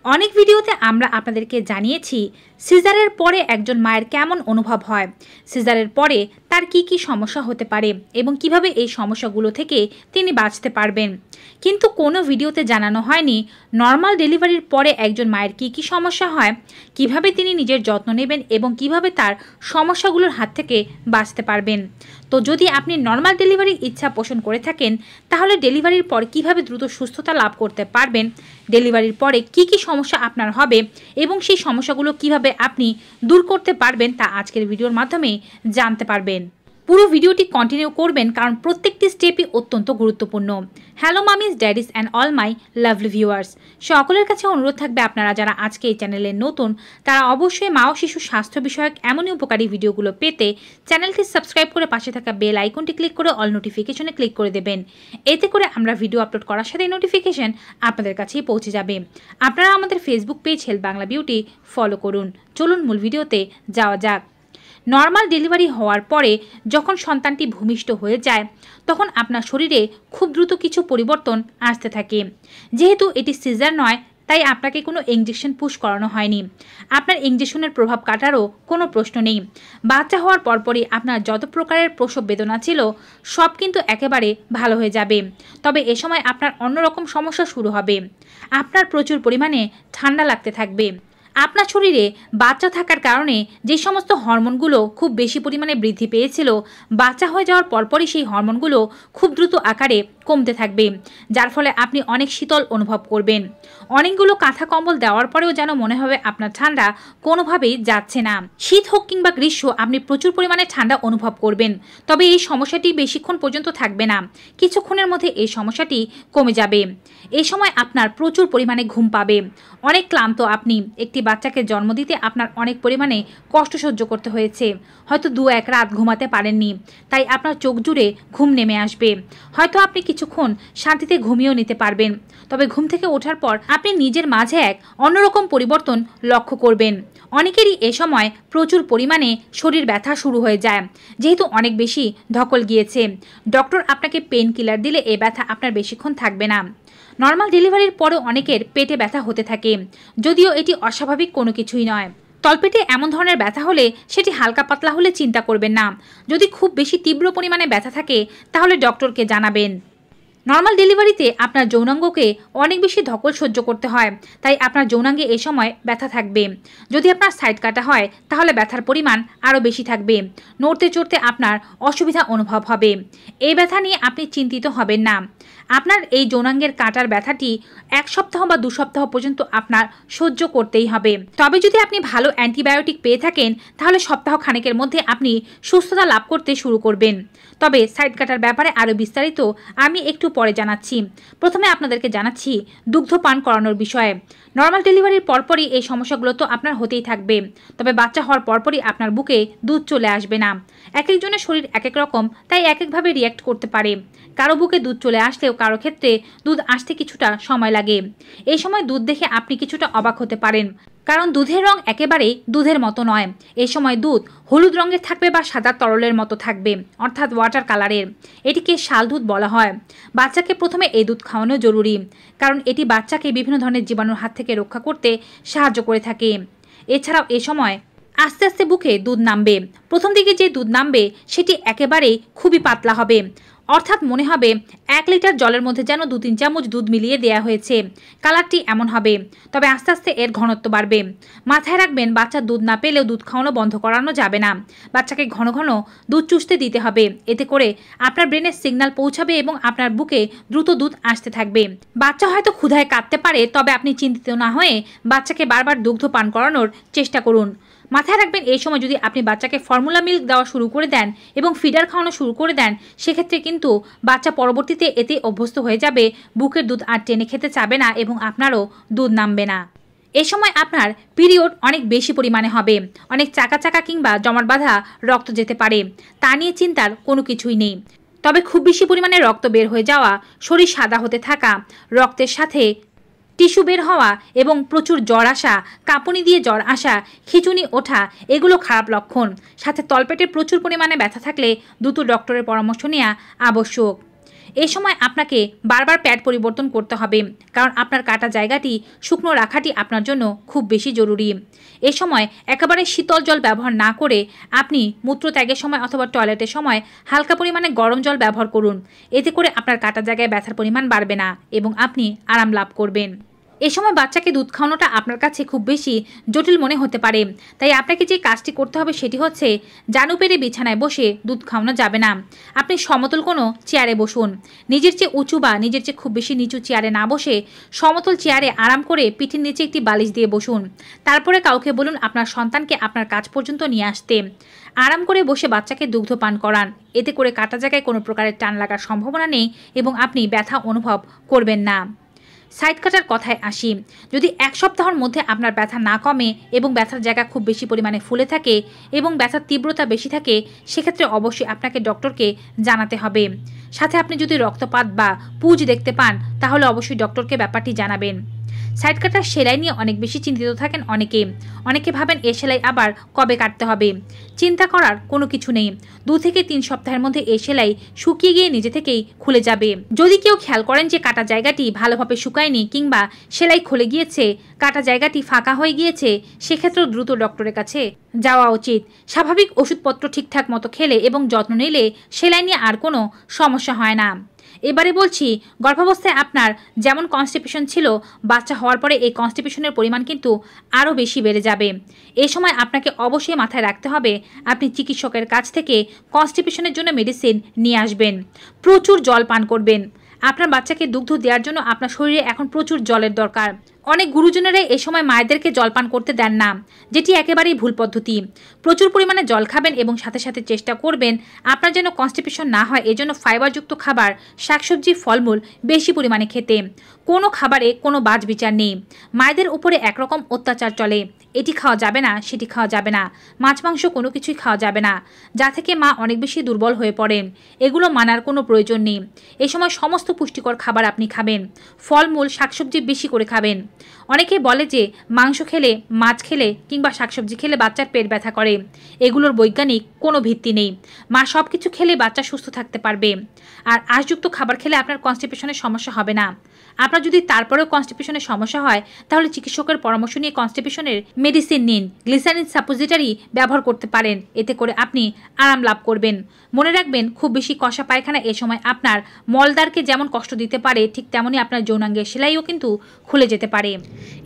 অনেক ভিডিওতে আমরা আপনাদেরকে জানিয়েছি সিজারের পরে একজন মায়ের কেমন অনুভব হয়, সিজারের পরে তার কি কি সমস্যা হতে পারে এবং কিভাবে এই সমস্যাগুলো থেকে তিনি বাঁচতে পারবেন। কিন্তু কোনো ভিডিওতে জানানো হয়নি নর্মাল ডেলিভারির পরে একজন মায়ের কি কি সমস্যা হয়, কিভাবে তিনি নিজের যত্ন নেবেন এবং কিভাবে তার সমস্যাগুলোর হাত থেকে বাঁচতে পারবেন। তো যদি আপনি নর্মাল ডেলিভারির ইচ্ছা পোষণ করে থাকেন তাহলে ডেলিভারির পর কিভাবে দ্রুত সুস্থতা লাভ করতে পারবেন, ডেলিভারির পরে কি কি সমস্যা আপনার হবে এবং সেই সমস্যাগুলো কিভাবে আপনি দূর করতে পারবেন তা আজকের ভিডিওর মাধ্যমে জানতে পারবেন। পুরো ভিডিওটি কন্টিনিউ করবেন কারণ প্রত্যেকটি স্টেপই অত্যন্ত গুরুত্বপূর্ণ। Hello মামিজ, daddy's and all my lovely viewers, সকলের কাছে অনুরোধ থাকবে আপনারা যারা আজকে এই চ্যানেলে নতুন তারা অবশ্যই মা ও শিশু স্বাস্থ্য বিষয়ক এমনই উপকারী ভিডিওগুলো পেতে চ্যানেলটি সাবস্ক্রাইব করে পাশে থাকা বেল আইকনটি ক্লিক করে অল নোটিফিকেশনে ক্লিক করে দেবেন। এতে করে আমরা ভিডিও আপলোড করার সাথে নোটিফিকেশন আপনাদের কাছেই পৌঁছে যাবে। আপনারা আমাদের Facebook page health Bangla beauty follow করুন। চলুন মূল ভিডিওতে যাওয়া যাক। নর্মাল ডেলিভারি হওয়ার পরে যখন সন্তানটি ভূমিষ্ঠ হয়ে যায় তখন আপনার শরীরে খুব দ্রুত কিছু পরিবর্তন আসতে থাকে। যেহেতু এটি সিজার নয় তাই আপনাকে কোনো ইঞ্জেকশন পুশ করানো হয়নি, আপনার ইঞ্জেকশনের প্রভাব কাটারও কোনো প্রশ্ন নেই। বাচ্চা হওয়ার পরপরই আপনার যত প্রকারের প্রসব বেদনা ছিল সব কিন্তু একেবারে ভালো হয়ে যাবে। তবে এ সময় আপনার অন্যরকম সমস্যা শুরু হবে। আপনার প্রচুর পরিমাণে ঠান্ডা লাগতে থাকবে। আপনার শরীরে বাচ্চা থাকার কারণে যে সমস্ত হরমোনগুলো খুব বেশি পরিমাণে বৃদ্ধি পেয়েছিল বাচ্চা হয়ে যাওয়ার পরপরই সেই হরমোনগুলো খুব দ্রুত আকারে কমতে থাকবে, যার ফলে আপনি অনেক শীতল অনুভব করবেন। অনেকগুলো কাঁথা কম্বল দেওয়ার পরেও যেন মনে হবে আপনার ঠান্ডা কোনোভাবেই যাচ্ছে না। শীত হোক কিংবা গ্রীষ্ম আপনি প্রচুর পরিমাণে ঠান্ডা অনুভব করবেন। তবে এই সমস্যাটি বেশিক্ষণ পর্যন্ত থাকবে না, কিছুক্ষণের মধ্যে এই সমস্যাটি কমে যাবে। এই সময় আপনার প্রচুর পরিমাণে ঘুম পাবে। অনেক ক্লান্ত আপনি। একটি বাচ্চাকে জন্ম দিতে আপনার অনেক পরিমাণে কষ্ট সহ্য করতে হয়েছে, হয়তো 2-1 রাত ঘুমাতে পারেননি, তাই আপনার চোখ জুড়ে ঘুম নেমে আসবে। হয়তো আপনি কিছুক্ষণ শান্তিতে ঘুমিয়েও নিতে পারবেন, তবে ঘুম থেকে ওঠার পর আপনি নিজের মাঝে এক অন্যরকম পরিবর্তন লক্ষ্য করবেন। অনেকেরই এ সময় প্রচুর পরিমাণে শরীর ব্যথা শুরু হয়ে যায়, যেহেতু অনেক বেশি ধকল গিয়েছে। ডক্টর আপনাকে পেন কিলার দিলে এই ব্যথা আপনার বেশিক্ষণ থাকবে না। নর্মাল ডেলিভারির পরেও অনেকের পেটে ব্যথা হতে থাকে, যদিও এটি অস্বাভাবিক কোনো কিছুই নয়। তলপেটে এমন ধরনের ব্যথা হলে সেটি হালকা পাতলা হলে চিন্তা করবেন না। যদি খুব বেশি তীব্র পরিমাণে ব্যথা থাকে তাহলে ডক্টরকে জানাবেন। নর্মাল ডেলিভারিতে আপনার যৌনাঙ্গকে অনেক বেশি ধকল সহ্য করতে হয়, তাই আপনার যৌনাঙ্গে এই সময় ব্যথা থাকবে। যদি আপনার সাইড কাটা হয় তাহলে ব্যথার পরিমাণ আরও বেশি থাকবে। নড়তে চড়তে আপনার অসুবিধা অনুভব হবে। এই ব্যথা নিয়ে আপনি চিন্তিত হবেন না। আপনার এই যৌনাঙ্গের কাটার ব্যথাটি 1 সপ্তাহ বা 2 সপ্তাহ পর্যন্ত আপনার সহ্য করতেই হবে। তবে যদি আপনি ভালো অ্যান্টিবায়োটিক পেয়ে থাকেন তাহলে সপ্তাহ খানেকের মধ্যে আপনি সুস্থতা লাভ করতে শুরু করবেন। তবে সাইড কাটার ব্যাপারে আরও বিস্তারিত আমি একটু পরে জানাচ্ছি। প্রথমে আপনাদেরকে জানাচ্ছি দুগ্ধ পান করানোর বিষয়ে। নর্মাল ডেলিভারির পরপরই এই সমস্যাগুলো তো আপনার হতেই থাকবে, তবে বাচ্চা হওয়ার পরপরই আপনার বুকে দুধ চলে আসবে না। এক একজনের শরীর এক এক রকম, তাই এক একভাবে রিয়্যাক্ট করতে পারে। কারো বুকে দুধ চলে আসলেও কারো ক্ষেত্রে দুধ আসতে কিছুটা সময় লাগে। এই সময় দুধ দেখে আপনি কিছুটা অবাক হতে পারেন, কারণ দুধের রং একেবারেই দুধের মতো নয়। এই সময় দুধ হলুদ রঙের থাকবে বা সাদা তরলের মতো থাকবে, অর্থাৎ ওয়াটার কালারের। এটিকে শাল দুধ বলা হয়। বাচ্চাকে প্রথমে এই দুধ খাওয়ানো জরুরি, কারণ এটি বাচ্চাকে বিভিন্ন ধরনের জীবাণুর হাত থেকে রক্ষা করতে সাহায্য করে থাকে। এছাড়াও এ সময় আস্তে আস্তে বুকে দুধ নামবে। প্রথম দিকে যে দুধ নামবে সেটি একেবারেই খুবই পাতলা হবে, অর্থাৎ মনে হবে 1 লিটার জলের মধ্যে যেন 2-3 চামচ দুধ মিলিয়ে দেয়া হয়েছে। কালারটি এমন হবে। তবে আস্তে আস্তে এর ঘনত্ব বাড়বে। মাথায় রাখবেন বাচ্চা দুধ না পেলেও দুধ খাওয়ানো বন্ধ করানো যাবে না। বাচ্চাকে ঘন ঘন দুধ চুষতে দিতে হবে। এতে করে আপনার ব্রেনের সিগন্যাল পৌঁছাবে এবং আপনার বুকে দ্রুত দুধ আসতে থাকবে। বাচ্চা হয়তো ক্ষুধায় কাঁদতে পারে, তবে আপনি চিন্তিত না হয়ে বাচ্চাকে বারবার দুগ্ধ পান করানোর চেষ্টা করুন। মাথায় রাখবেন এই সময় যদি আপনি বাচ্চাকে ফর্মুলা মিল্ক দেওয়া শুরু করে দেন এবং ফিডার খাওয়ানো শুরু করে দেন সেক্ষেত্রে কিন্তু বাচ্চা পরবর্তীতে এতে অভ্যস্ত হয়ে যাবে, বুকের দুধ আর টেনে খেতে চাবে না এবং আপনারও দুধ নামবে না। এই সময় আপনার পিরিয়ড অনেক বেশি পরিমাণে হবে, অনেক চাকা চাকা কিংবা জমাট বাঁধা রক্ত যেতে পারে। তা নিয়ে চিন্তার কোনো কিছুই নেই। তবে খুব বেশি পরিমাণে রক্ত বের হয়ে যাওয়া, শরীর সাদা হতে থাকা, রক্তের সাথে টিস্যু বের হওয়া এবং প্রচুর জ্বর আসা, কাঁপুনি দিয়ে জ্বর আসা, খিঁচুনি ওঠা, এগুলো খারাপ লক্ষণ। সাথে তলপেটে প্রচুর পরিমাণে ব্যথা থাকলে দ্রুত ডক্টরের পরামর্শ নেওয়া আবশ্যক। এই সময় আপনাকে বারবার প্যাড পরিবর্তন করতে হবে, কারণ আপনার কাটা জায়গাটি শুকনো রাখাটি আপনার জন্য খুব বেশি জরুরি। এ সময় একেবারে শীতল জল ব্যবহার না করে আপনি মূত্রত্যাগের সময় অথবা টয়লেটের সময় হালকা পরিমাণে গরম জল ব্যবহার করুন। এতে করে আপনার কাটা জায়গায় ব্যথার পরিমাণ বাড়বে না এবং আপনি আরাম লাভ করবেন। এ সময় বাচ্চাকে দুধ খাওয়ানোটা আপনার কাছে খুব বেশি জটিল মনে হতে পারে, তাই আপনাকে যে কাজটি করতে হবে সেটি হচ্ছে জানু পেরে বিছানায় বসে দুধ খাওয়ানো যাবে না। আপনি সমতল কোনো চেয়ারে বসুন। নিজের চেয়ে উঁচু বা নিজের চেয়ে খুব বেশি নিচু চেয়ারে না বসে সমতল চেয়ারে আরাম করে পিঠের নিচে একটি বালিশ দিয়ে বসুন। তারপরে কাউকে বলুন আপনার সন্তানকে আপনার কাছ পর্যন্ত নিয়ে আসতে। আরাম করে বসে বাচ্চাকে দুগ্ধ পান করান। এতে করে কাটা জায়গায় কোনো প্রকারের টান লাগার সম্ভাবনা নেই এবং আপনি ব্যথা অনুভব করবেন না। সাইড কাটার কথায় আসি। যদি 1 সপ্তাহের মধ্যে আপনার ব্যথা না কমে এবং ব্যথার জায়গা খুব বেশি পরিমাণে ফুলে থাকে এবং ব্যথার তীব্রতা বেশি থাকে, সেক্ষেত্রে অবশ্যই আপনাকে ডক্টরকে জানাতে হবে। সাথে আপনি যদি রক্তপাত বা পুঁজ দেখতে পান তাহলে অবশ্যই ডক্টরকে ব্যাপারটি জানাবেন। সাইড কাটার সেলাই নিয়ে অনেক বেশি চিন্তিত থাকেন অনেকে ভাবেন এ সেলাই আবার কবে কাটতে হবে। চিন্তা করার কোনো কিছু নেই। 2 থেকে 3 সপ্তাহের মধ্যে এই সেলাই শুকিয়ে গিয়ে নিজে থেকেই খুলে যাবে। যদি কেউ খেয়াল করেন যে কাটা জায়গাটি ভালোভাবে শুকায়নি কিংবা সেলাই খুলে গিয়েছে, কাটা জায়গাটি ফাঁকা হয়ে গিয়েছে, সেক্ষেত্রেও দ্রুত ডক্টরের কাছে যাওয়া উচিত। স্বাভাবিক ওষুধপত্র ঠিকঠাক মতো খেলে এবং যত্ন নিলে সেলাই নিয়ে আর কোনো সমস্যা হয় না। এবারে বলছি, গর্ভাবস্থায় আপনার যেমন কনস্টিপেশন ছিল, বাচ্চা হওয়ার পরে এই কনস্টিপেশনের পরিমাণ কিন্তু আরও বেশি বেড়ে যাবে। এই সময় আপনাকে অবশ্যই মাথায় রাখতে হবে আপনি চিকিৎসকের কাছ থেকে কনস্টিপেশনের জন্য মেডিসিন নিয়ে আসবেন। প্রচুর জল পান করবেন। আপনার বাচ্চাকে দুগ্ধ দেওয়ার জন্য আপনার শরীরে এখন প্রচুর জলের দরকার। অনেক গুরুজনেরা এই সময় মায়েদেরকে জলপান করতে দেন না, যেটি একেবারেই ভুল পদ্ধতি। প্রচুর পরিমাণে জল খাবেন এবং সাথে সাথে চেষ্টা করবেন আপনার যেন কনস্টিপেশন না হয়। এজন্য ফাইবারযুক্ত খাবার, শাকসবজি, ফলমূল বেশি পরিমাণে খেতে। কোনো খাবারে কোনো বাজ বিচার নেই। মায়েদের উপরে একরকম অত্যাচার চলে, এটি খাওয়া যাবে না, সেটি খাওয়া যাবে না, মাছ মাংস কোনো কিছুই খাওয়া যাবে না, যা থেকে মা অনেক বেশি দুর্বল হয়ে পড়েন। এগুলো মানার কোনো প্রয়োজন নেই। এই সময় সমস্ত পুষ্টিকর খাবার আপনি খাবেন। ফলমূল, শাকসবজি বেশি করে খাবেন। অনেকে বলে যে মাংস খেলে, মাছ খেলে কিংবা শাকসবজি খেলে বাচ্চার পেট ব্যথা করে। এগুলোর বৈজ্ঞানিক কোনো ভিত্তি নেই। মা সব কিছু খেলে বাচ্চা সুস্থ থাকতে পারবে। আর আঁশযুক্ত খাবার খেলে আপনার কনস্টিপেশনের সমস্যা হবে না। আপনার যদি তারপরেও কনস্টিপেশনের সমস্যা হয় তাহলে চিকিৎসকের পরামর্শ নিয়ে কনস্টিপেশনের মেডিসিন নিন। গ্লিসারিন সাপোজিটরি ব্যবহার করতে পারেন। এতে করে আপনি আরাম লাভ করবেন। মনে রাখবেন, খুব বেশি কষা পায়খানা এ সময় আপনার মলদ্বারকে যেমন কষ্ট দিতে পারে, ঠিক তেমনই আপনার যৌনাঙ্গের সেলাইও কিন্তু খুলে যেতে পারে।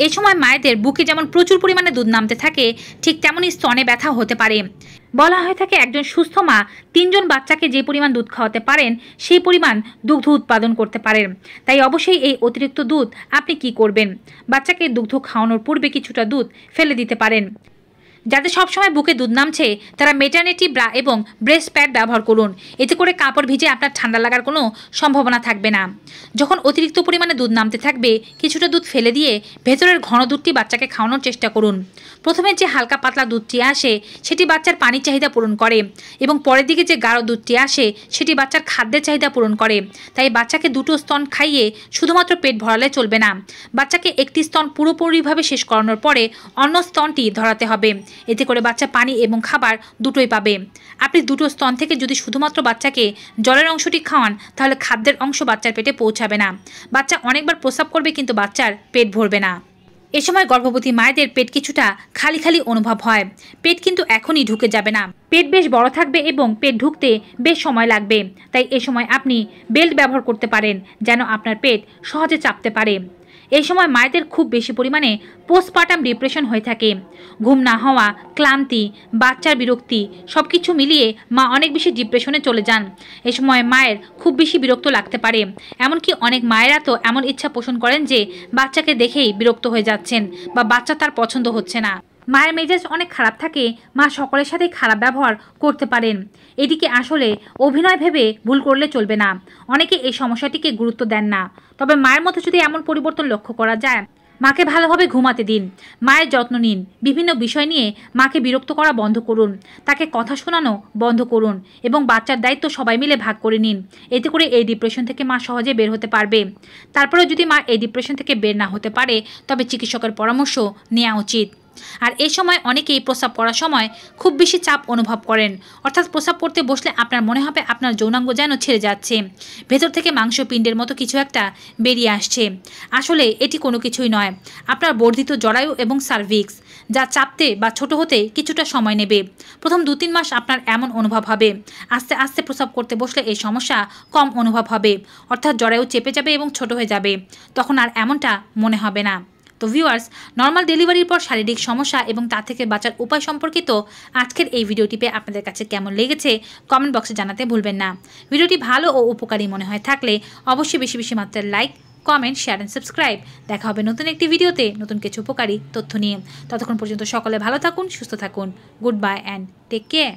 এই সময় মায়েদের বুকে যেমন প্রচুর পরিমাণে দুধ নামতে থাকে, ঠিক তেমনই স্তনে ব্যথা হতে পারে। বলা হয়ে থাকে একজন সুস্থ মা 3 জন বাচ্চাকে যে পরিমাণ দুধ খাওয়াতে পারেন সেই পরিমাণ দুগ্ধ উৎপাদন করতে পারেন। তাই অবশ্যই এই অতিরিক্ত দুধ আপনি কি করবেন, বাচ্চাকে দুগ্ধ খাওয়ানোর পূর্বে কিছুটা দুধ ফেলে দিতে পারেন। যাদের সবসময় বুকে দুধ নামছে তারা মেটার্নিটি ব্রা এবং ব্রেস্ট প্যাড ব্যবহার করুন। এতে করে কাপড় ভিজে আপনার ঠান্ডা লাগার কোনো সম্ভাবনা থাকবে না। যখন অতিরিক্ত পরিমাণে দুধ নামতে থাকবে, কিছুটা দুধ ফেলে দিয়ে ভেতরের ঘন দুধটি বাচ্চাকে খাওয়ানোর চেষ্টা করুন। প্রথমে যে হালকা পাতলা দুধটি আসে সেটি বাচ্চার পানির চাহিদা পূরণ করে এবং পরের দিকে যে গাঢ় দুধটি আসে সেটি বাচ্চার খাদ্যের চাহিদা পূরণ করে। তাই বাচ্চাকে দুটো স্তন খাইয়ে শুধুমাত্র পেট ভরালে চলবে না। বাচ্চাকে একটি স্তন পুরোপুরিভাবে শেষ করানোর পরে অন্য স্তনটি ধরাতে হবে। এতে করে বাচ্চা পানি এবং খাবার দুটোই পাবে। আপনি দুটো স্তন থেকে যদি শুধুমাত্র বাচ্চাকে জলের অংশটি খাওয়ান তাহলে খাদ্যের অংশ বাচ্চার পেটে পৌঁছাবে না। বাচ্চা অনেকবার প্রস্রাব করবে কিন্তু বাচ্চার পেট ভরবে না। এ সময় গর্ভবতী মায়েদের পেট কিছুটা খালি খালি অনুভব হয়। পেট কিন্তু এখনই ঢুকে যাবে না। পেট বেশ বড় থাকবে এবং পেট ঢুকতে বেশ সময় লাগবে। তাই এ সময় আপনি বেল্ট ব্যবহার করতে পারেন যেন আপনার পেট সহজে চাপতে পারে। এই সময় মায়েদের খুব বেশি পরিমাণে পোস্টপার্টাম ডিপ্রেশন হয়ে থাকে। ঘুম না হওয়া, ক্লান্তি, বাচ্চার বিরক্তি সব কিছু মিলিয়ে মা অনেক বেশি ডিপ্রেশনে চলে যান। এই সময় মায়ের খুব বেশি বিরক্ত লাগতে পারে। এমনকি অনেক মায়েরা তো এমন ইচ্ছা পোষণ করেন যে বাচ্চাকে দেখেই বিরক্ত হয়ে যাচ্ছেন বা বাচ্চা তার পছন্দ হচ্ছে না। মায়ের মেজাজ অনেক খারাপ থাকে, মা সকলের সাথেই খারাপ ব্যবহার করতে পারেন। এদিকে আসলে অভিনয় ভেবে ভুল করলে চলবে না। অনেকে এই সমস্যাটিকে গুরুত্ব দেন না। তবে মায়ের মধ্যে যদি এমন পরিবর্তন লক্ষ্য করা যায়, মাকে ভালোভাবে ঘুমাতে দিন, মায়ের যত্ন নিন, বিভিন্ন বিষয় নিয়ে মাকে বিরক্ত করা বন্ধ করুন, তাকে কথা শোনানো বন্ধ করুন এবং বাচ্চার দায়িত্ব সবাই মিলে ভাগ করে নিন। এতে করে এই ডিপ্রেশন থেকে মা সহজে বের হতে পারবে। তারপরেও যদি মা এই ডিপ্রেশন থেকে বের না হতে পারে তবে চিকিৎসকের পরামর্শ নেওয়া উচিত। আর এই সময় অনেকেই প্রস্রাব করার সময় খুব বেশি চাপ অনুভব করেন, অর্থাৎ প্রস্রাব করতে বসলে আপনার মনে হবে আপনার যৌনাঙ্গ যেন ছেড়ে যাচ্ছে, ভেতর থেকে মাংসপিণ্ডের মতো কিছু একটা বেরিয়ে আসছে। আসলে এটি কোনো কিছুই নয়, আপনার বর্ধিত জরায়ু এবং সার্ভিক্স, যা চাপতে বা ছোট হতে কিছুটা সময় নেবে। প্রথম 2-3 মাস আপনার এমন অনুভব হবে। আস্তে আস্তে প্রস্রাব করতে বসলে এই সমস্যা কম অনুভব হবে, অর্থাৎ জরায়ু চেপে যাবে এবং ছোট হয়ে যাবে, তখন আর এমনটা মনে হবে না। তো ভিউয়ার্স, নর্মাল ডেলিভারির পর শারীরিক সমস্যা এবং তা থেকে বাঁচার উপায় সম্পর্কিত আজকের এই ভিডিওটি পেয়ে আপনাদের কাছে কেমন লেগেছে কমেন্ট বক্সে জানাতে ভুলবেন না। ভিডিওটি ভালো ও উপকারী মনে হয় থাকলে অবশ্যই বেশি বেশি মাত্রায় like, comment, share and subscribe. দেখা হবে নতুন একটি ভিডিওতে নতুন কিছু উপকারী তথ্য নিয়ে। ততক্ষণ পর্যন্ত সকলে ভালো থাকুন, সুস্থ থাকুন। Good bye and take care.